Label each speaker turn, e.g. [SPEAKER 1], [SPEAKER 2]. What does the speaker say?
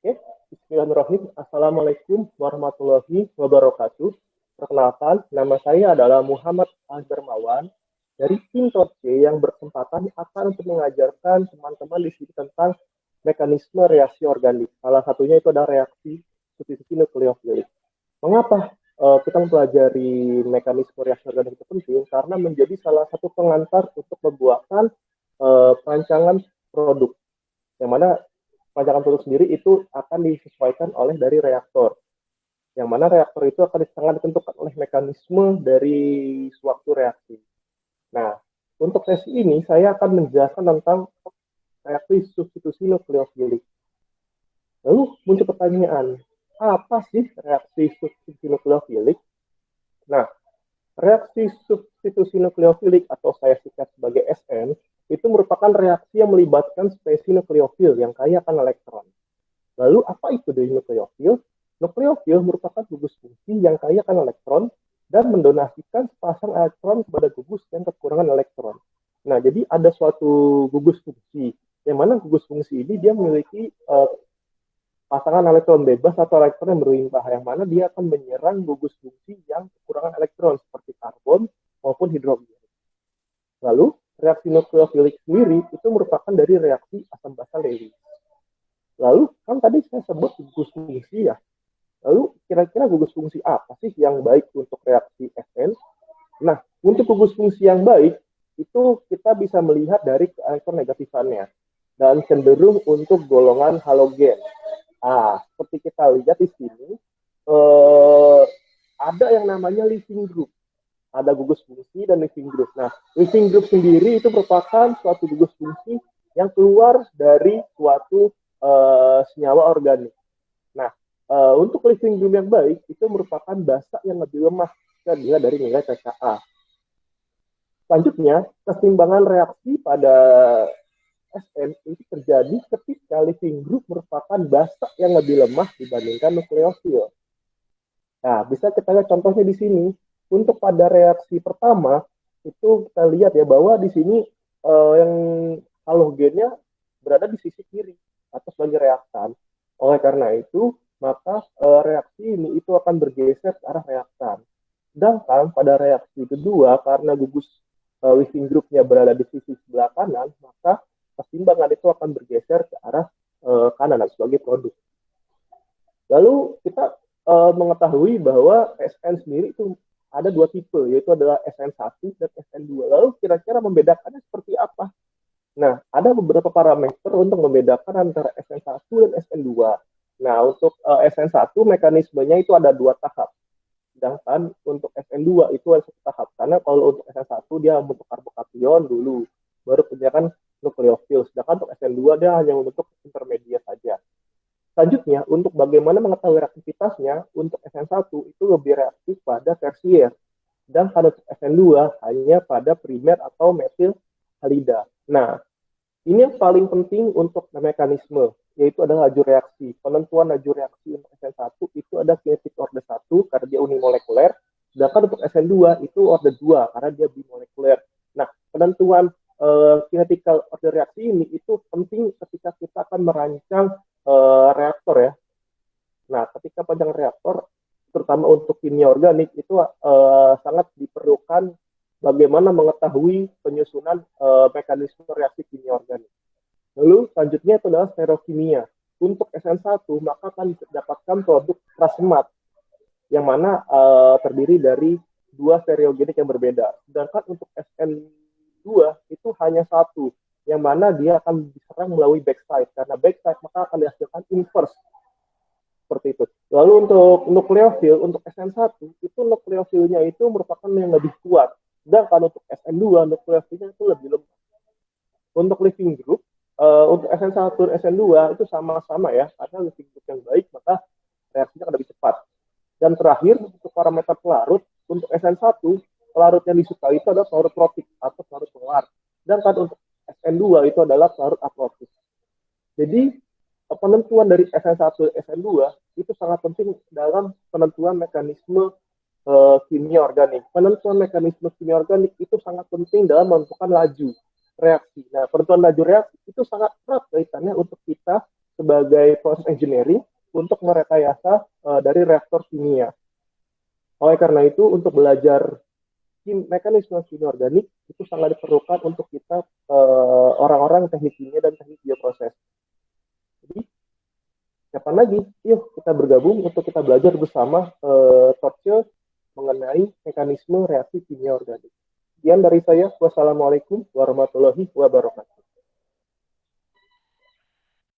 [SPEAKER 1] Oke, Bismillahirrahmanirrahim. Assalamualaikum warahmatullahi wabarakatuh. Perkenalkan, nama saya adalah Muhammad Azdarmawan dari tim C yang berkesempatan akan untuk mengajarkan teman-teman di sini tentang mekanisme reaksi organik. Salah satunya itu adalah reaksi substitusi nukleofilik. Mengapa kita mempelajari mekanisme reaksi organik itu penting? Karena menjadi salah satu pengantar untuk membuahkan perancangan produk yang mana panjangan produk sendiri itu akan disesuaikan oleh dari reaktor. Yang mana reaktor itu akan sangat ditentukan oleh mekanisme dari suatu reaksi. Nah, untuk sesi ini saya akan menjelaskan tentang reaksi substitusi nukleofilik. Lalu muncul pertanyaan, apa sih reaksi substitusi nukleofilik? Nah, reaksi substitusi nukleofilik atau saya singkat sebagai SN itu merupakan reaksi yang melibatkan spesies nukleofil yang kaya akan elektron. Lalu apa itu dari nukleofil? Nukleofil merupakan gugus fungsi yang kaya akan elektron dan mendonasikan sepasang elektron kepada gugus yang kekurangan elektron. Nah, jadi ada suatu gugus fungsi yang mana gugus fungsi ini dia memiliki pasangan elektron bebas atau elektron yang berlimpah, yang mana dia akan menyerang gugus fungsi yang kekurangan elektron seperti karbon maupun hidrogen. Lalu reaksi nukleofilik sendiri itu merupakan dari reaksi asam basa Lewis. Lalu kan tadi saya sebut gugus fungsi ya. Lalu kira-kira gugus fungsi apa sih yang baik untuk reaksi SN? Nah, untuk gugus fungsi yang baik itu kita bisa melihat dari elektronegatifannya dan cenderung untuk golongan halogen. Seperti kita lihat di sini, ada yang namanya leaving group. Ada gugus fungsi dan leaving group. Nah, leaving group sendiri itu merupakan suatu gugus fungsi yang keluar dari suatu senyawa organik. Nah, untuk leaving group yang baik, itu merupakan basa yang lebih lemah jika dilihat dari nilai pKa. Selanjutnya, keseimbangan reaksi pada SN itu terjadi ketika leaving group merupakan basa yang lebih lemah dibandingkan nukleofil. Nah, bisa kita lihat contohnya di sini. Untuk pada reaksi pertama, itu kita lihat ya bahwa di sini yang halogennya berada di sisi kiri atau sebagai reaktan. Oleh karena itu, maka reaksi ini itu akan bergeser ke arah reaktan. Sedangkan pada reaksi kedua, karena gugus leaving groupnya berada di sisi sebelah kanan, maka keseimbangan itu akan bergeser ke arah kanan sebagai produk. Lalu kita mengetahui bahwa SN sendiri itu ada dua tipe, yaitu adalah SN1 dan SN2. Lalu kira-kira membedakannya seperti apa? Nah, ada beberapa parameter untuk membedakan antara SN1 dan SN2. Nah, untuk SN1 mekanismenya itu ada dua tahap. Sedangkan untuk SN2 itu ada satu tahap. Karena kalau untuk SN1 dia membentuk karbokation dulu, baru kemudian nukleofil. Sedangkan untuk SN2 dia hanya membentuk intermediat saja. Selanjutnya, untuk bagaimana mengetahui reaktivitasnya, untuk SN1 itu lebih reaktif pada tersier. Dan pada SN2 hanya pada primer atau metil halida. Nah, ini yang paling penting untuk mekanisme, yaitu adalah laju reaksi. Penentuan laju reaksi untuk SN1 itu ada kinetic order 1 karena dia unimolekuler, sedangkan untuk SN2 itu order 2 karena dia bimolekuler. Nah, penentuan kinetical order reaksi ini itu penting ketika kita akan merancang reaktor ya. Nah, ketika panjang reaktor, terutama untuk kimia organik, itu sangat diperlukan bagaimana mengetahui penyusunan mekanisme reaksi kimia organik. Lalu selanjutnya itu adalah stereokimia. Untuk SN1, maka akan didapatkan produk rasemat, yang mana terdiri dari dua stereogenik yang berbeda. Sedangkan untuk SN2 itu hanya satu, yang mana dia akan diserang melalui backside. Karena backside maka akan dihasilkan inverse. Seperti itu. Lalu untuk nukleofil, untuk SN1, itu nukleofilnya itu merupakan yang lebih kuat. Sedangkan untuk SN2, nukleofilnya itu lebih lemah. Untuk leaving group, untuk SN1 dan SN2 itu sama-sama ya. Karena leaving group yang baik, maka reaksinya akan lebih cepat. Dan terakhir, untuk parameter pelarut, untuk SN1, pelarut yang disukai itu adalah pelarut trotik atau pelarut polar. Sedangkan untuk SN2 itu adalah pelarut atrotik. Jadi penentuan dari SN1 dan SN2 itu sangat penting dalam penentuan mekanisme kimia organik. Penentuan mekanisme kimia organik itu sangat penting dalam menentukan laju reaksi. Nah, penentuan laju reaksi itu sangat erat kaitannya untuk kita sebagai proses engineering untuk merekayasa dari reaktor kimia. Oleh karena itu, untuk belajar mekanisme kimia organik itu sangat diperlukan untuk kita orang-orang teknik kimia dan teknik bioproses. Jadi, kapan lagi? Yuk kita bergabung untuk kita belajar bersama Torce mengenai mekanisme reaksi kimia organik. Sekian dari saya. Wassalamualaikum warahmatullahi wabarakatuh.